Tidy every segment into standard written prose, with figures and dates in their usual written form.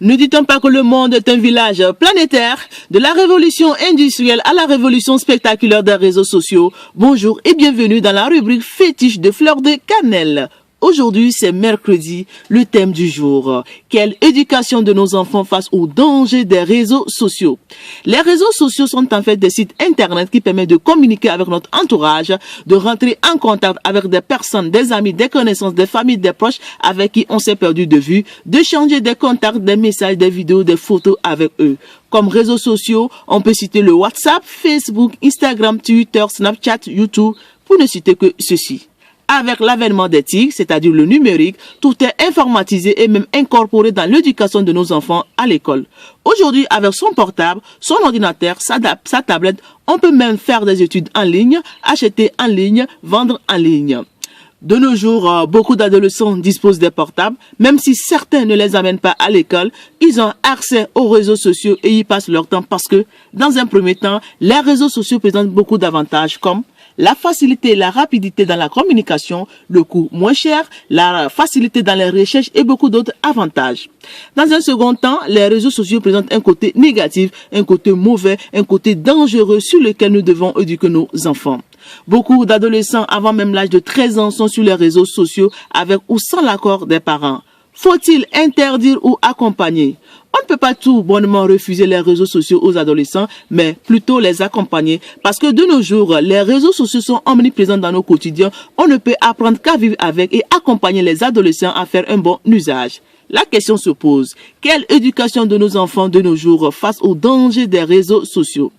Ne dit-on pas que le monde est un village planétaire? De la révolution industrielle à la révolution spectaculaire des réseaux sociaux. Bonjour et bienvenue dans la rubrique fétiche de Fleur de Cannelle. Aujourd'hui, c'est mercredi, le thème du jour. Quelle éducation de nos enfants face aux dangers des réseaux sociaux? Les réseaux sociaux sont en fait des sites internet qui permettent de communiquer avec notre entourage, de rentrer en contact avec des personnes, des amis, des connaissances, des familles, des proches avec qui on s'est perdu de vue, d'échanger des contacts, des messages, des vidéos, des photos avec eux. Comme réseaux sociaux, on peut citer le WhatsApp, Facebook, Instagram, Twitter, Snapchat, YouTube, pour ne citer que ceci. Avec l'avènement des TIC, c'est-à-dire le numérique, tout est informatisé et même incorporé dans l'éducation de nos enfants à l'école. Aujourd'hui, avec son portable, son ordinateur, sa tablette, on peut même faire des études en ligne, acheter en ligne, vendre en ligne. De nos jours, beaucoup d'adolescents disposent des portables, même si certains ne les amènent pas à l'école, ils ont accès aux réseaux sociaux et y passent leur temps parce que, dans un premier temps, les réseaux sociaux présentent beaucoup d'avantages comme la facilité et la rapidité dans la communication, le coût moins cher, la facilité dans les recherches et beaucoup d'autres avantages. Dans un second temps, les réseaux sociaux présentent un côté négatif, un côté mauvais, un côté dangereux sur lequel nous devons éduquer nos enfants. Beaucoup d'adolescents avant même l'âge de 13 ans sont sur les réseaux sociaux avec ou sans l'accord des parents. Faut-il interdire ou accompagner? On ne peut pas tout bonnement refuser les réseaux sociaux aux adolescents, mais plutôt les accompagner. Parce que de nos jours, les réseaux sociaux sont omniprésents dans nos quotidiens. On ne peut apprendre qu'à vivre avec et accompagner les adolescents à faire un bon usage. La question se pose, quelle éducation de nos enfants de nos jours face aux dangers des réseaux sociaux?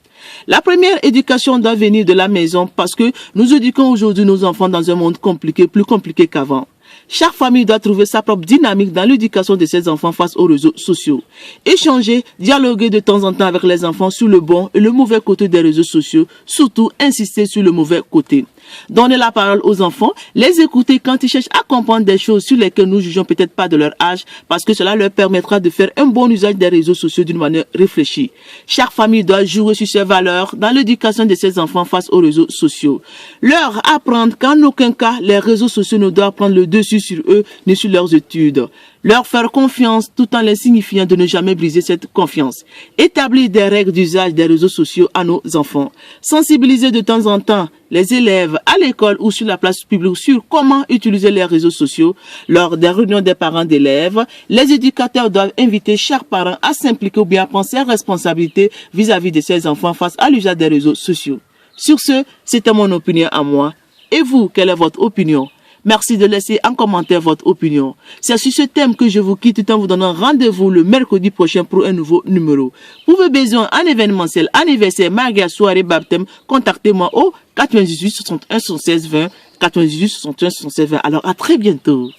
La première éducation doit venir de la maison parce que nous éduquons aujourd'hui nos enfants dans un monde compliqué, plus compliqué qu'avant. Chaque famille doit trouver sa propre dynamique dans l'éducation de ses enfants face aux réseaux sociaux. Échanger, dialoguer de temps en temps avec les enfants sur le bon et le mauvais côté des réseaux sociaux, surtout insister sur le mauvais côté. Donner la parole aux enfants, les écouter quand ils cherchent à comprendre des choses sur lesquelles nous jugeons peut-être pas de leur âge, parce que cela leur permettra de faire un bon usage des réseaux sociaux d'une manière réfléchie. Chaque famille doit jouer sur ses valeurs dans l'éducation de ses enfants face aux réseaux sociaux. Leur apprendre qu'en aucun cas, les réseaux sociaux ne doivent prendre le dessus sur eux ni sur leurs études. Leur faire confiance tout en les signifiant de ne jamais briser cette confiance. Établir des règles d'usage des réseaux sociaux à nos enfants. Sensibiliser de temps en temps les élèves à l'école ou sur la place publique sur comment utiliser les réseaux sociaux. Lors des réunions des parents d'élèves, les éducateurs doivent inviter chaque parent à s'impliquer ou bien à prendre ses responsabilités vis-à-vis de ses enfants face à l'usage des réseaux sociaux. Sur ce, c'était mon opinion à moi. Et vous, quelle est votre opinion? Merci de laisser en commentaire votre opinion. C'est sur ce thème que je vous quitte tout en vous donnant rendez-vous le mercredi prochain pour un nouveau numéro. Pour vos besoins en événementiel, anniversaire, mariage, soirée, baptême, contactez-moi au 98 61 76 20, 98 61 76 20. Alors à très bientôt.